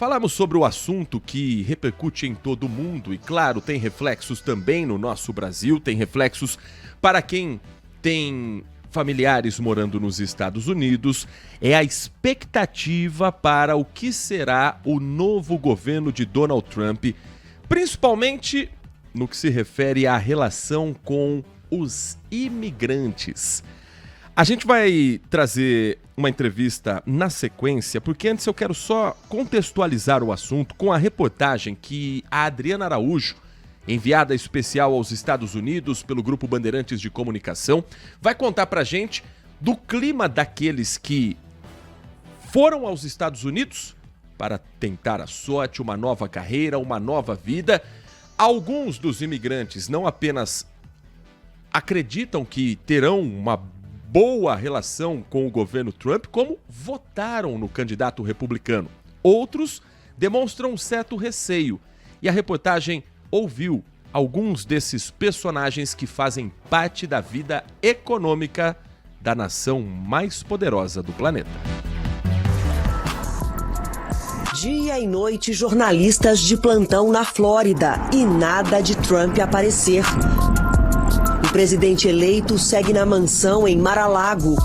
falamos sobre o assunto que repercute em todo o mundo e, claro, tem reflexos também no nosso Brasil, tem reflexos para quem tem familiares morando nos Estados Unidos. É a expectativa para o que será o novo governo de Donald Trump, principalmente no que se refere à relação com os imigrantes. A gente vai trazer uma entrevista na sequência, porque antes eu quero só contextualizar o assunto com a reportagem que a Adriana Araújo, enviada especial aos Estados Unidos pelo Grupo Bandeirantes de Comunicação, vai contar pra gente do clima daqueles que foram aos Estados Unidos para tentar a sorte, uma nova carreira, uma nova vida. Alguns dos imigrantes não apenas acreditam que terão uma boa relação com o governo Trump, como votaram no candidato republicano. Outros demonstram um certo receio. E a reportagem ouviu alguns desses personagens que fazem parte da vida econômica da nação mais poderosa do planeta. Dia e noite, jornalistas de plantão na Flórida e nada de Trump aparecer. O presidente eleito segue na mansão em Mar-a-Lago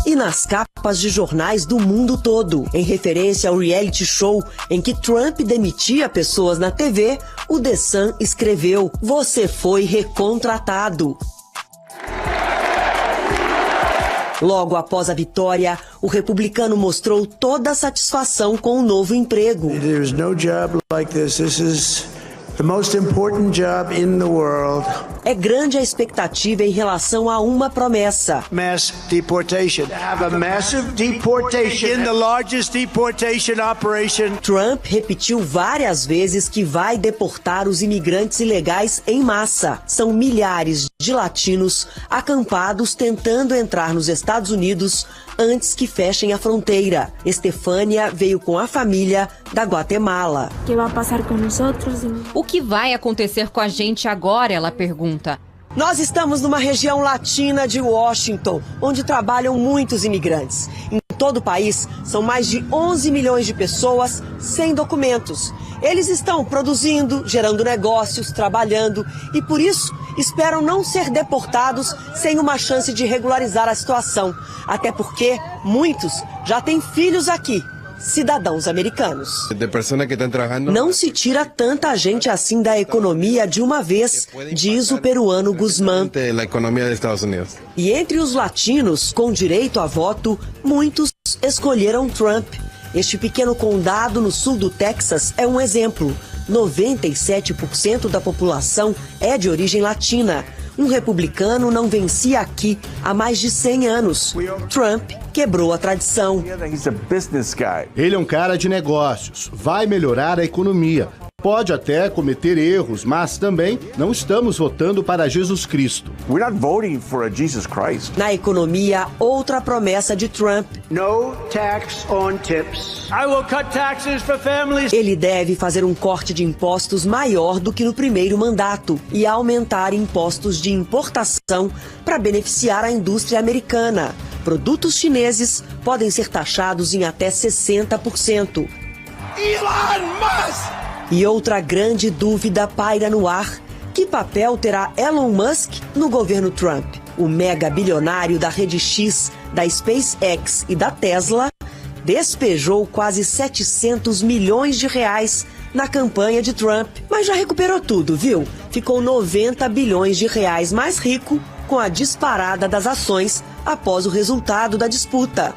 e nas capas de jornais do mundo todo. Em referência ao reality show em que Trump demitia pessoas na TV, o The Sun escreveu: "Você foi recontratado". Logo após a vitória, o republicano mostrou toda a satisfação com o novo emprego. There's no job like this. This is the most important job in the world. É grande a expectativa em relação a uma promessa. Mass deportation. Have a massive deportation in the largest deportation operation. Trump repetiu várias vezes que vai deportar os imigrantes ilegais em massa. São milhares de latinos acampados tentando entrar nos Estados Unidos antes que fechem a fronteira. Estefânia veio com a família da Guatemala. O que vai acontecer com a gente agora? Ela pergunta. Nós estamos numa região latina de Washington, onde trabalham muitos imigrantes. Em todo o país, são mais de 11 milhões de pessoas sem documentos. Eles estão produzindo, gerando negócios, trabalhando e, por isso, esperam não ser deportados sem uma chance de regularizar a situação. Até porque muitos já têm filhos aqui, cidadãos americanos. Não se tira tanta gente assim da economia de uma vez, diz o peruano Guzmán. E entre os latinos com direito a voto, muitos escolheram Trump. Este pequeno condado no sul do Texas é um exemplo. 97% da população é de origem latina. Um republicano não vencia aqui há mais de 100 anos. Trump quebrou a tradição. Ele é um cara de negócios, vai melhorar a economia. Pode até cometer erros, mas também não estamos votando para Jesus Cristo. Na economia, outra promessa de Trump. No tax on tips. I will cut taxes for families. Ele deve fazer um corte de impostos maior do que no primeiro mandato e aumentar impostos de importação para beneficiar a indústria americana. Produtos chineses podem ser taxados em até 60%. Elon Musk! E outra grande dúvida paira no ar: que papel terá Elon Musk no governo Trump? O mega bilionário da rede X, da SpaceX e da Tesla despejou quase 700 milhões de reais na campanha de Trump. Mas já recuperou tudo, viu? Ficou 90 bilhões de reais mais rico com a disparada das ações após o resultado da disputa.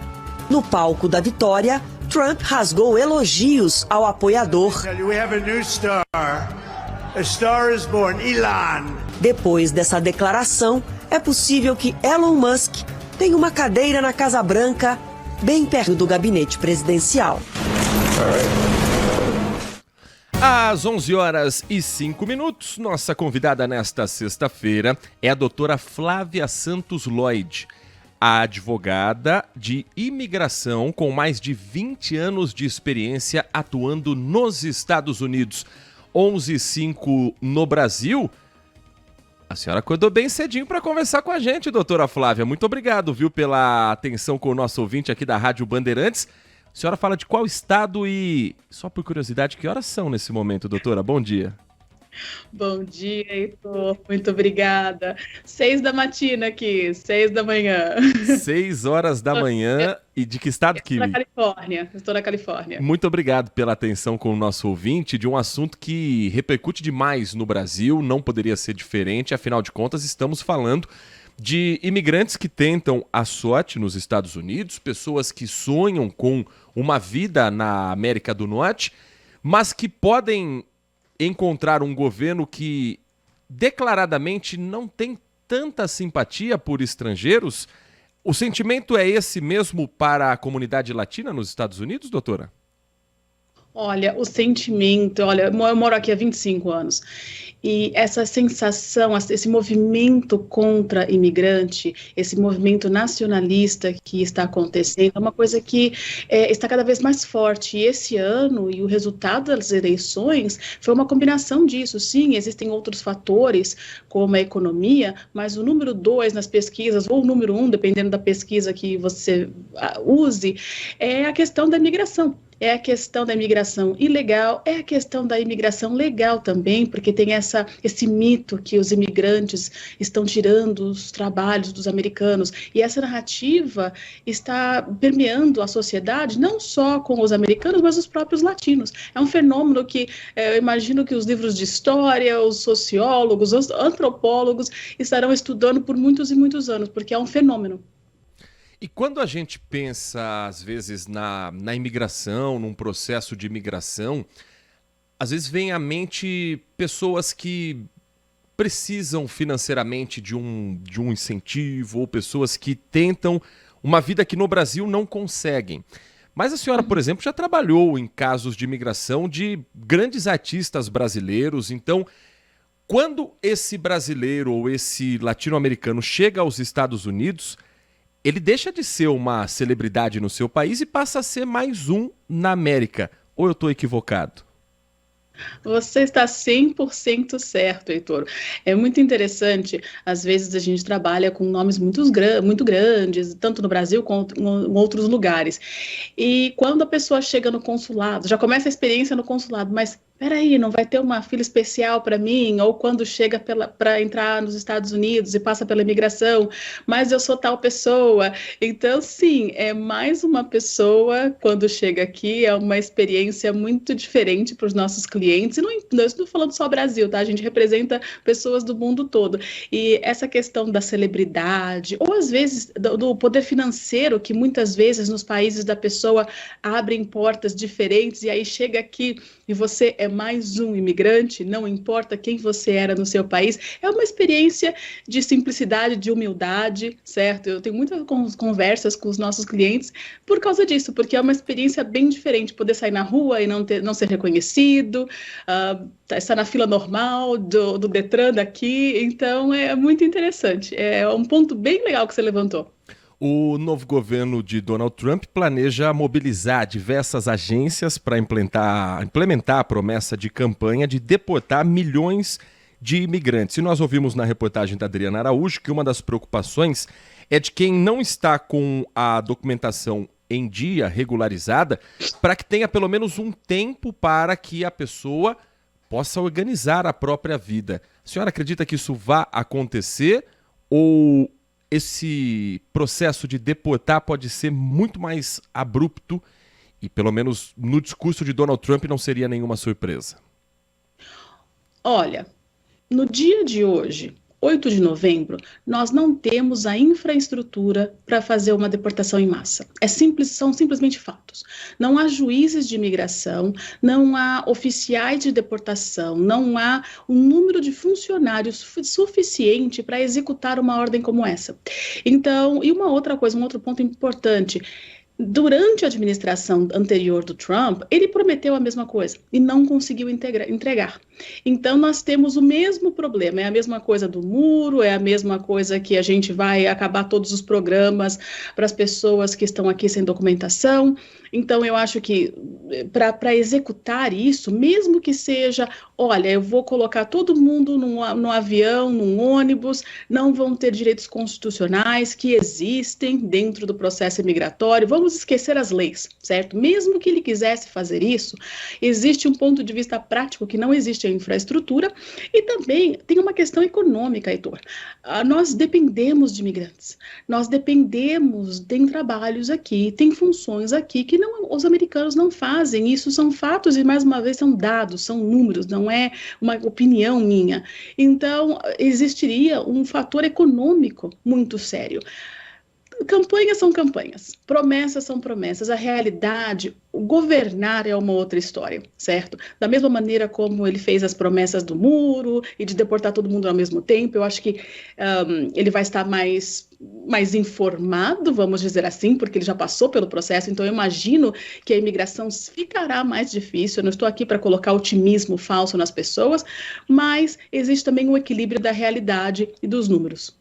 No palco da vitória, Trump rasgou elogios ao apoiador. Depois dessa declaração, é possível que Elon Musk tenha uma cadeira na Casa Branca, bem perto do gabinete presidencial. Às 11h05, nossa convidada nesta sexta-feira é a doutora Flávia Santos Lloyd, a advogada de imigração com mais de 20 anos de experiência atuando nos Estados Unidos. 11h05 no Brasil. A senhora acordou bem cedinho para conversar com a gente, doutora Flávia. Muito obrigado, viu, pela atenção com o nosso ouvinte aqui da Rádio Bandeirantes. A senhora fala de qual estado e, só por curiosidade, que horas são nesse momento, doutora? Bom dia. Bom dia, Heitor. Muito obrigada. 6 da matina aqui, 6 da manhã. 6 horas da manhã. E de que estado que... Estou na Califórnia. Estou na Califórnia. Muito obrigado pela atenção com o nosso ouvinte de um assunto que repercute demais no Brasil, não poderia ser diferente, afinal de contas estamos falando de imigrantes que tentam a sorte nos Estados Unidos, pessoas que sonham com uma vida na América do Norte, mas que podem encontrar um governo que declaradamente não tem tanta simpatia por estrangeiros. O sentimento é esse mesmo para a comunidade latina nos Estados Unidos, doutora? Olha, o sentimento, olha, eu moro aqui há 25 anos e essa sensação, esse movimento contra imigrante, esse movimento nacionalista que está acontecendo é uma coisa que está cada vez mais forte. E esse ano, e o resultado das eleições, foi uma combinação disso. Sim, existem outros fatores, como a economia, mas o número 2 nas pesquisas, ou o número 1, dependendo da pesquisa que você use, é a questão da imigração. É a questão da imigração ilegal, é a questão da imigração legal também, porque tem esse mito que os imigrantes estão tirando os trabalhos dos americanos. E essa narrativa está permeando a sociedade, não só com os americanos, mas os próprios latinos. É um fenômeno que eu imagino que os livros de história, os sociólogos, os antropólogos estarão estudando por muitos e muitos anos, porque é um fenômeno. E quando a gente pensa, às vezes, na imigração, num processo de imigração, às vezes vem à mente pessoas que precisam financeiramente de um incentivo, ou pessoas que tentam uma vida que no Brasil não conseguem. Mas a senhora, por exemplo, já trabalhou em casos de imigração de grandes artistas brasileiros. Então, quando esse brasileiro ou esse latino-americano chega aos Estados Unidos, ele deixa de ser uma celebridade no seu país e passa a ser mais um na América. Ou eu estou equivocado? Você está 100% certo, Heitor. É muito interessante, às vezes a gente trabalha com nomes muito grandes, tanto no Brasil quanto em outros lugares. E quando a pessoa chega no consulado, já começa a experiência no consulado, mas peraí, não vai ter uma fila especial para mim? Ou quando chega para entrar nos Estados Unidos e passa pela imigração, mas eu sou tal pessoa. Então, sim, é mais uma pessoa quando chega aqui, é uma experiência muito diferente para os nossos clientes. E não estou falando só Brasil, tá? A gente representa pessoas do mundo todo. E essa questão da celebridade, ou às vezes do poder financeiro, que muitas vezes nos países da pessoa abrem portas diferentes, e aí chega aqui e você é mais um imigrante, não importa quem você era no seu país, é uma experiência de simplicidade, de humildade, certo? Eu tenho muitas conversas com os nossos clientes por causa disso, porque é uma experiência bem diferente, poder sair na rua e não ser reconhecido, estar na fila normal do Detran daqui, então é muito interessante, é um ponto bem legal que você levantou. O novo governo de Donald Trump planeja mobilizar diversas agências para implementar a promessa de campanha de deportar milhões de imigrantes. E nós ouvimos na reportagem da Adriana Araújo que uma das preocupações é de quem não está com a documentação em dia, regularizada, para que tenha pelo menos um tempo para que a pessoa possa organizar a própria vida. A senhora acredita que isso vá acontecer ou esse processo de deportar pode ser muito mais abrupto e, pelo menos no discurso de Donald Trump, não seria nenhuma surpresa? Olha, no dia de hoje, 8 de novembro, nós não temos a infraestrutura para fazer uma deportação em massa. São simplesmente fatos. Não há juízes de imigração, não há oficiais de deportação, não há um número de funcionários suficiente para executar uma ordem como essa. Então, e uma outra coisa, um outro ponto importante. Durante a administração anterior do Trump, ele prometeu a mesma coisa e não conseguiu entregar. Então, nós temos o mesmo problema, é a mesma coisa do muro, é a mesma coisa que a gente vai acabar todos os programas para as pessoas que estão aqui sem documentação. Então, eu acho que para executar isso, mesmo que seja, olha, eu vou colocar todo mundo num avião, num ônibus, não vão ter direitos constitucionais que existem dentro do processo migratório, vamos vamos esquecer as leis, certo? Mesmo que ele quisesse fazer isso, existe um ponto de vista prático que não existe a infraestrutura e também tem uma questão econômica, Heitor. Nós dependemos de imigrantes, nós dependemos, tem trabalhos aqui, tem funções aqui que os americanos não fazem. Isso são fatos e, mais uma vez, são dados, são números, não é uma opinião minha. Então, existiria um fator econômico muito sério. Campanhas são campanhas, promessas são promessas, a realidade, governar é uma outra história, certo? Da mesma maneira como ele fez as promessas do muro e de deportar todo mundo ao mesmo tempo, eu acho que ele vai estar mais informado, vamos dizer assim, porque ele já passou pelo processo, então eu imagino que a imigração ficará mais difícil. Eu não estou aqui para colocar otimismo falso nas pessoas, mas existe também um equilíbrio da realidade e dos números.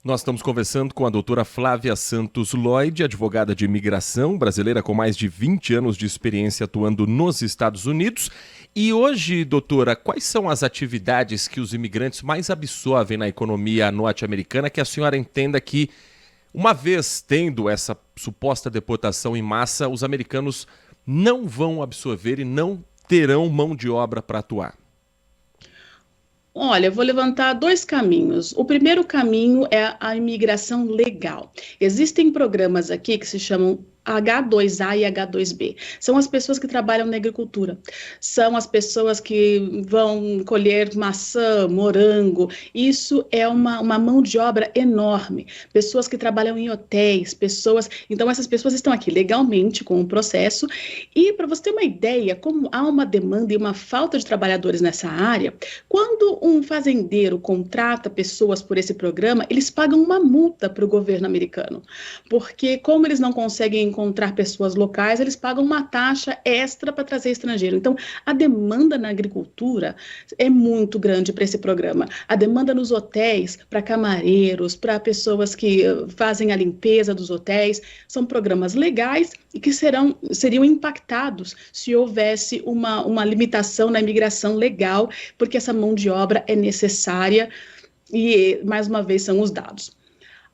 Nós estamos conversando com a doutora Flávia Santos Lloyd, advogada de imigração brasileira com mais de 20 anos de experiência atuando nos Estados Unidos. E hoje, doutora, quais são as atividades que os imigrantes mais absorvem na economia norte-americana que a senhora entenda que, uma vez tendo essa suposta deportação em massa, os americanos não vão absorver e não terão mão de obra para atuar? Olha, eu vou levantar dois caminhos. O primeiro caminho é a imigração legal. Existem programas aqui que se chamam H2A e H2B. São as pessoas que trabalham na agricultura, são as pessoas que vão colher maçã, morango. Isso é uma mão de obra enorme. Pessoas que trabalham em hotéis, Então, essas pessoas estão aqui legalmente com o processo. E, para você ter uma ideia, como há uma demanda e uma falta de trabalhadores nessa área, quando um fazendeiro contrata pessoas por esse programa, eles pagam uma multa para o governo americano. Porque, como eles não conseguem encontrar pessoas locais, eles pagam uma taxa extra para trazer estrangeiro. Então, a demanda na agricultura é muito grande para esse programa. A demanda nos hotéis, para camareiros, para pessoas que fazem a limpeza dos hotéis, são programas legais e que seriam impactados se houvesse uma limitação na imigração legal, porque essa mão de obra é necessária e, mais uma vez, são os dados.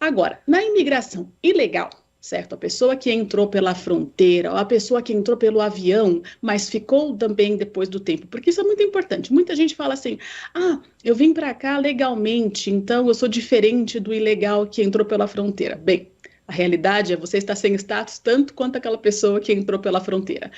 Agora, na imigração ilegal, certo? A pessoa que entrou pela fronteira, ou a pessoa que entrou pelo avião, mas ficou também depois do tempo, porque isso é muito importante. Muita gente fala assim, eu vim para cá legalmente, então eu sou diferente do ilegal que entrou pela fronteira. Bem, a realidade é você está sem status tanto quanto aquela pessoa que entrou pela fronteira.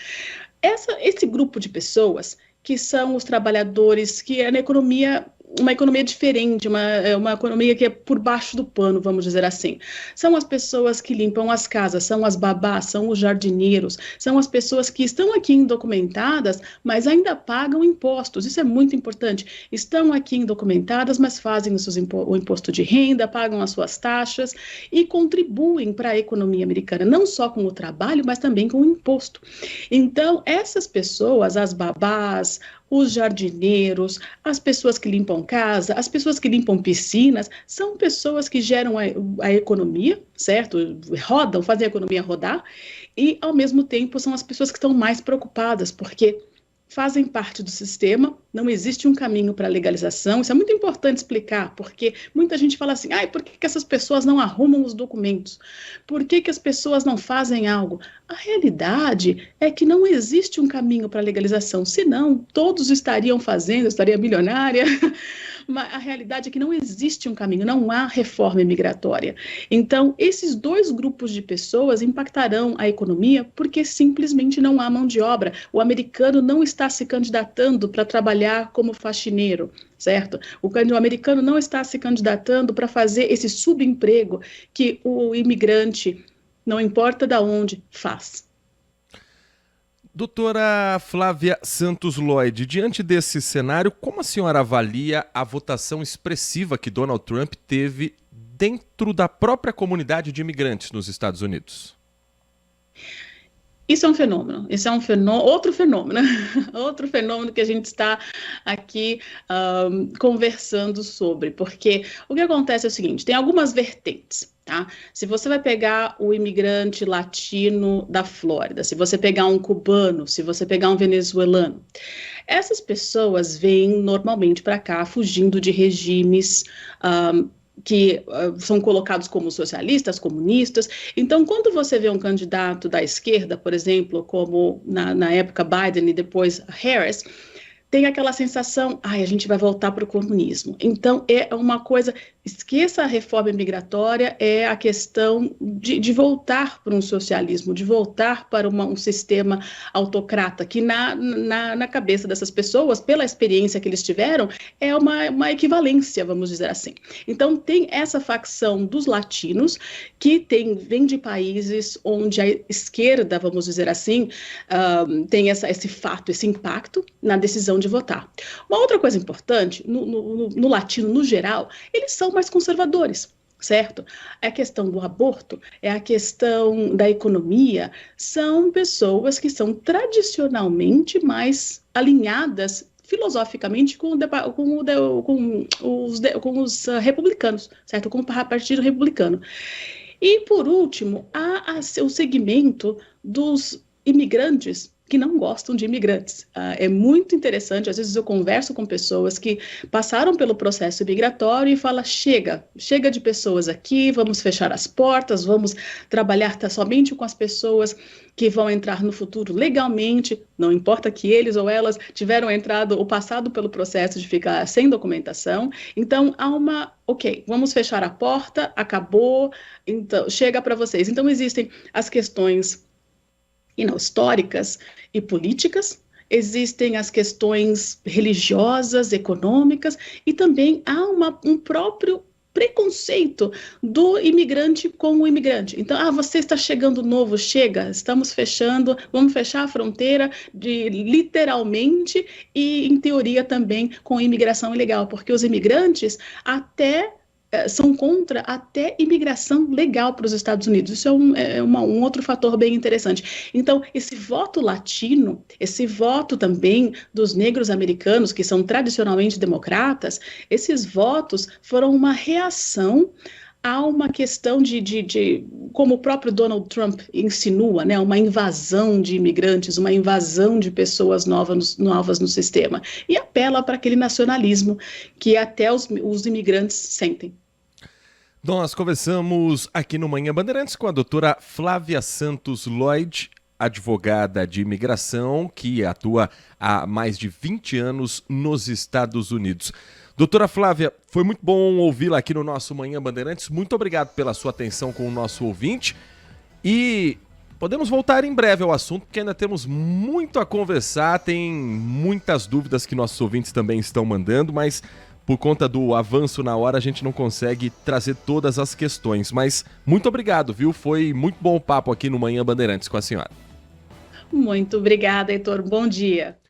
Esse grupo de pessoas que são os trabalhadores que é na economia, uma economia diferente, uma economia que é por baixo do pano, vamos dizer assim. São as pessoas que limpam as casas, são as babás, são os jardineiros, são as pessoas que estão aqui indocumentadas, mas ainda pagam impostos. Isso é muito importante. Estão aqui indocumentadas, mas fazem o imposto de renda, pagam as suas taxas e contribuem para a economia americana, não só com o trabalho, mas também com o imposto. Então, essas pessoas, as babás, os jardineiros, as pessoas que limpam casa, as pessoas que limpam piscinas, são pessoas que geram a economia, certo? Fazem a economia rodar e, ao mesmo tempo, são as pessoas que estão mais preocupadas, porque fazem parte do sistema, não existe um caminho para a legalização. Isso é muito importante explicar, porque muita gente fala assim, por que essas pessoas não arrumam os documentos? Por que as pessoas não fazem algo? A realidade é que não existe um caminho para a legalização, senão todos estariam fazendo, estaria milionária. Mas a realidade é que não existe um caminho, não há reforma imigratória. Então, esses dois grupos de pessoas impactarão a economia porque simplesmente não há mão de obra. O americano não está se candidatando para trabalhar como faxineiro, certo? O americano não está se candidatando para fazer esse subemprego que o imigrante, não importa de onde, faz. Doutora Flávia Santos Lloyd, diante desse cenário, como a senhora avalia a votação expressiva que Donald Trump teve dentro da própria comunidade de imigrantes nos Estados Unidos? Isso é um fenômeno, outro fenômeno que a gente está aqui conversando sobre, porque o que acontece é o seguinte, tem algumas vertentes, tá? Se você vai pegar o imigrante latino da Flórida, se você pegar um cubano, se você pegar um venezuelano, essas pessoas vêm normalmente para cá fugindo de regimes que são colocados como socialistas, comunistas. Então, quando você vê um candidato da esquerda, por exemplo, como na época Biden e depois Harris, tem aquela sensação, a gente vai voltar para o comunismo. Então, é uma coisa, esqueça a reforma migratória, é a questão de voltar para um socialismo, de voltar para um sistema autocrata, que na cabeça dessas pessoas, pela experiência que eles tiveram, é uma equivalência, vamos dizer assim. Então, tem essa facção dos latinos, que vem de países onde a esquerda, vamos dizer assim, tem esse fato, esse impacto na decisão de votar. Uma outra coisa importante, no latino, no geral, eles são mais conservadores, certo? É a questão do aborto, é a questão da economia, são pessoas que são tradicionalmente mais alinhadas filosoficamente com os republicanos, certo? Com o Partido Republicano. E, por último, há o segmento dos imigrantes que não gostam de imigrantes. É muito interessante, às vezes eu converso com pessoas que passaram pelo processo migratório e falam, chega de pessoas aqui, vamos fechar as portas, vamos trabalhar somente com as pessoas que vão entrar no futuro legalmente, não importa que eles ou elas tiveram entrado ou passado pelo processo de ficar sem documentação. Então, vamos fechar a porta, acabou, então chega para vocês. Então, existem as questões históricas e políticas, existem as questões religiosas, econômicas, e também há um próprio preconceito do imigrante com o imigrante. Então, você está chegando novo, estamos fechando, vamos fechar a fronteira literalmente e, em teoria, também com imigração ilegal, porque os imigrantes são contra até imigração legal para os Estados Unidos. Isso é um outro fator bem interessante. Então, esse voto latino, esse voto também dos negros americanos, que são tradicionalmente democratas, esses votos foram uma reação a uma questão como o próprio Donald Trump insinua, né, uma invasão de imigrantes, uma invasão de pessoas novas no sistema, e apela para aquele nacionalismo que até os imigrantes sentem. Nós conversamos aqui no Manhã Bandeirantes com a doutora Flávia Santos Lloyd, advogada de imigração que atua há mais de 20 anos nos Estados Unidos. Doutora Flávia, foi muito bom ouvi-la aqui no nosso Manhã Bandeirantes. Muito obrigado pela sua atenção com o nosso ouvinte. E podemos voltar em breve ao assunto, porque ainda temos muito a conversar. Tem muitas dúvidas que nossos ouvintes também estão mandando, mas por conta do avanço na hora a gente não consegue trazer todas as questões. Mas muito obrigado, viu? Foi muito bom o papo aqui no Manhã Bandeirantes com a senhora. Muito obrigada, Heitor. Bom dia.